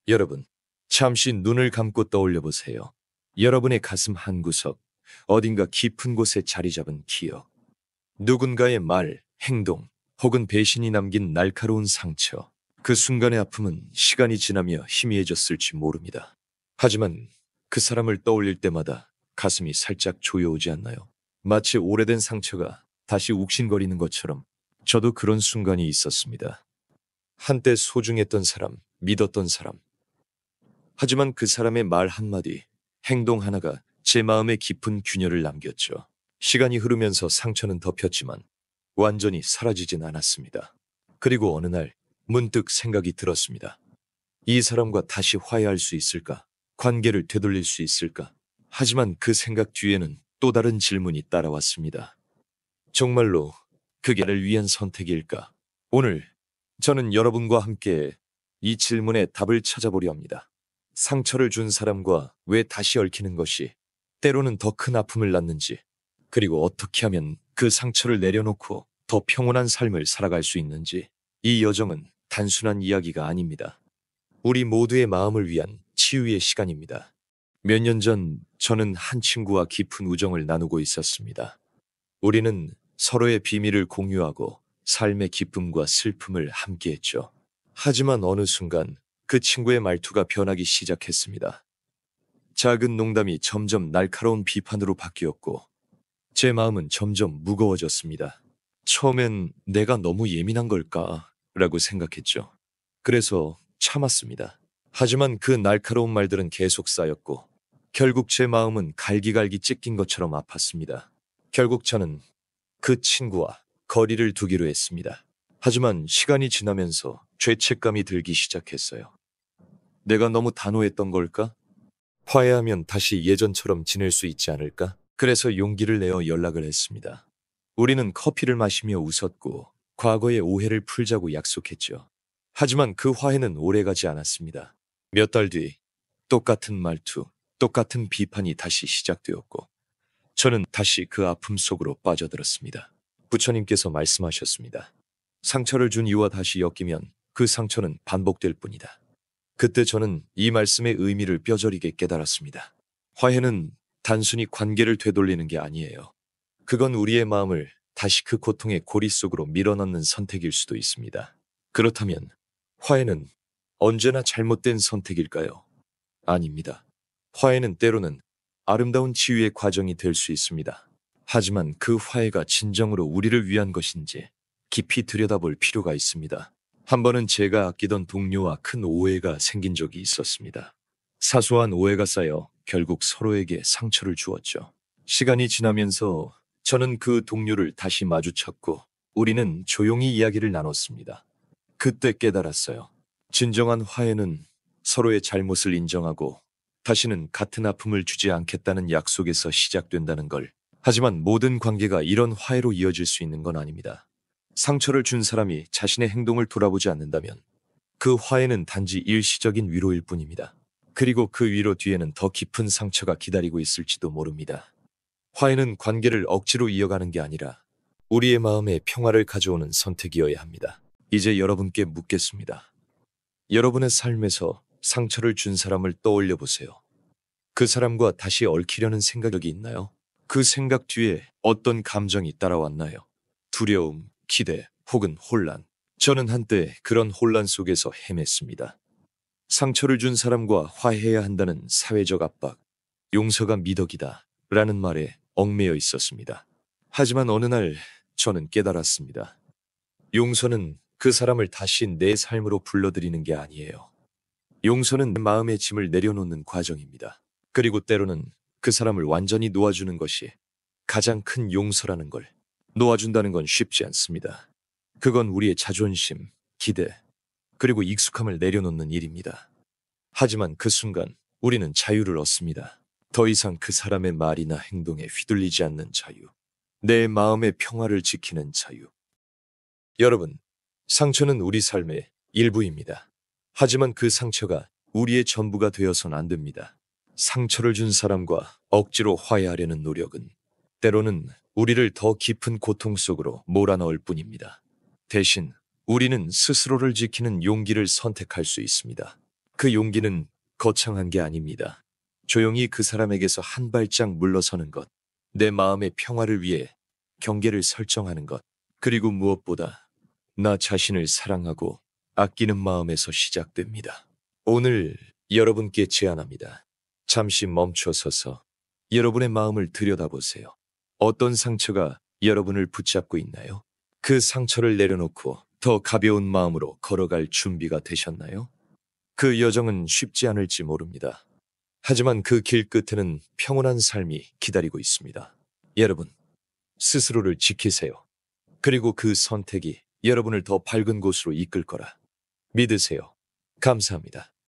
여러분, 잠시 눈을 감고 떠올려 보세요. 여러분의 가슴 한구석, 어딘가 깊은 곳에 자리 잡은 기억. 누군가의 말, 행동, 혹은 배신이 남긴 날카로운 상처. 그 순간의 아픔은 시간이 지나며 희미해졌을지 모릅니다. 하지만 그 사람을 떠올릴 때마다 가슴이 살짝 조여오지 않나요? 마치 오래된 상처가 다시 욱신거리는 것처럼 저도 그런 순간이 있었습니다. 한때 소중했던 사람, 믿었던 사람. 하지만 그 사람의 말 한마디, 행동 하나가 제 마음에 깊은 균열을 남겼죠. 시간이 흐르면서 상처는 덮였지만 완전히 사라지진 않았습니다. 그리고 어느 날 문득 생각이 들었습니다. 이 사람과 다시 화해할 수 있을까? 관계를 되돌릴 수 있을까? 하지만 그 생각 뒤에는 또 다른 질문이 따라왔습니다. 정말로 그게 나를 위한 선택일까? 오늘 저는 여러분과 함께 이 질문에 답을 찾아보려 합니다. 상처를 준 사람과 왜 다시 얽히는 것이 때로는 더 큰 아픔을 낳는지, 그리고 어떻게 하면 그 상처를 내려놓고 더 평온한 삶을 살아갈 수 있는지. 이 여정은 단순한 이야기가 아닙니다. 우리 모두의 마음을 위한 치유의 시간입니다. 몇 년 전 저는 한 친구와 깊은 우정을 나누고 있었습니다. 우리는 서로의 비밀을 공유하고 삶의 기쁨과 슬픔을 함께했죠. 하지만 어느 순간 그 친구의 말투가 변하기 시작했습니다. 작은 농담이 점점 날카로운 비판으로 바뀌었고 제 마음은 점점 무거워졌습니다. 처음엔 내가 너무 예민한 걸까? 라고 생각했죠. 그래서 참았습니다. 하지만 그 날카로운 말들은 계속 쌓였고 결국 제 마음은 갈기갈기 찢긴 것처럼 아팠습니다. 결국 저는 그 친구와 거리를 두기로 했습니다. 하지만 시간이 지나면서 죄책감이 들기 시작했어요. 내가 너무 단호했던 걸까? 화해하면 다시 예전처럼 지낼 수 있지 않을까? 그래서 용기를 내어 연락을 했습니다. 우리는 커피를 마시며 웃었고 과거의 오해를 풀자고 약속했죠. 하지만 그 화해는 오래가지 않았습니다. 몇 달 뒤 똑같은 말투, 똑같은 비판이 다시 시작되었고 저는 다시 그 아픔 속으로 빠져들었습니다. 부처님께서 말씀하셨습니다. 상처를 준 이와 다시 엮이면 그 상처는 반복될 뿐이다. 그때 저는 이 말씀의 의미를 뼈저리게 깨달았습니다. 화해는 단순히 관계를 되돌리는 게 아니에요. 그건 우리의 마음을 다시 그 고통의 고리 속으로 밀어넣는 선택일 수도 있습니다. 그렇다면 화해는 언제나 잘못된 선택일까요? 아닙니다. 화해는 때로는 아름다운 치유의 과정이 될 수 있습니다. 하지만 그 화해가 진정으로 우리를 위한 것인지 깊이 들여다볼 필요가 있습니다. 한 번은 제가 아끼던 동료와 큰 오해가 생긴 적이 있었습니다. 사소한 오해가 쌓여 결국 서로에게 상처를 주었죠. 시간이 지나면서 저는 그 동료를 다시 마주쳤고 우리는 조용히 이야기를 나눴습니다. 그때 깨달았어요. 진정한 화해는 서로의 잘못을 인정하고 다시는 같은 아픔을 주지 않겠다는 약속에서 시작된다는 걸. 하지만 모든 관계가 이런 화해로 이어질 수 있는 건 아닙니다. 상처를 준 사람이 자신의 행동을 돌아보지 않는다면 그 화해는 단지 일시적인 위로일 뿐입니다. 그리고 그 위로 뒤에는 더 깊은 상처가 기다리고 있을지도 모릅니다. 화해는 관계를 억지로 이어가는 게 아니라 우리의 마음에 평화를 가져오는 선택이어야 합니다. 이제 여러분께 묻겠습니다. 여러분의 삶에서 상처를 준 사람을 떠올려 보세요. 그 사람과 다시 얽히려는 생각이 있나요? 그 생각 뒤에 어떤 감정이 따라왔나요? 두려움, 기대, 혹은 혼란. 저는 한때 그런 혼란 속에서 헤맸습니다. 상처를 준 사람과 화해해야 한다는 사회적 압박, 용서가 미덕이다 라는 말에 얽매여 있었습니다. 하지만 어느 날 저는 깨달았습니다. 용서는 그 사람을 다시 내 삶으로 불러들이는 게 아니에요. 용서는 내 마음의 짐을 내려놓는 과정입니다. 그리고 때로는 그 사람을 완전히 놓아주는 것이 가장 큰 용서라는 걸. 놓아준다는 건 쉽지 않습니다. 그건 우리의 자존심, 기대, 그리고 익숙함을 내려놓는 일입니다. 하지만 그 순간 우리는 자유를 얻습니다. 더 이상 그 사람의 말이나 행동에 휘둘리지 않는 자유. 내 마음의 평화를 지키는 자유. 여러분, 상처는 우리 삶의 일부입니다. 하지만 그 상처가 우리의 전부가 되어선 안 됩니다. 상처를 준 사람과 억지로 화해하려는 노력은 때로는 우리를 더 깊은 고통 속으로 몰아넣을 뿐입니다. 대신 우리는 스스로를 지키는 용기를 선택할 수 있습니다. 그 용기는 거창한 게 아닙니다. 조용히 그 사람에게서 한 발짝 물러서는 것, 내 마음의 평화를 위해 경계를 설정하는 것, 그리고 무엇보다 나 자신을 사랑하고 아끼는 마음에서 시작됩니다. 오늘 여러분께 제안합니다. 잠시 멈춰 서서 여러분의 마음을 들여다보세요. 어떤 상처가 여러분을 붙잡고 있나요? 그 상처를 내려놓고 더 가벼운 마음으로 걸어갈 준비가 되셨나요? 그 여정은 쉽지 않을지 모릅니다. 하지만 그 길 끝에는 평온한 삶이 기다리고 있습니다. 여러분, 스스로를 지키세요. 그리고 그 선택이 여러분을 더 밝은 곳으로 이끌 거라 믿으세요. 감사합니다.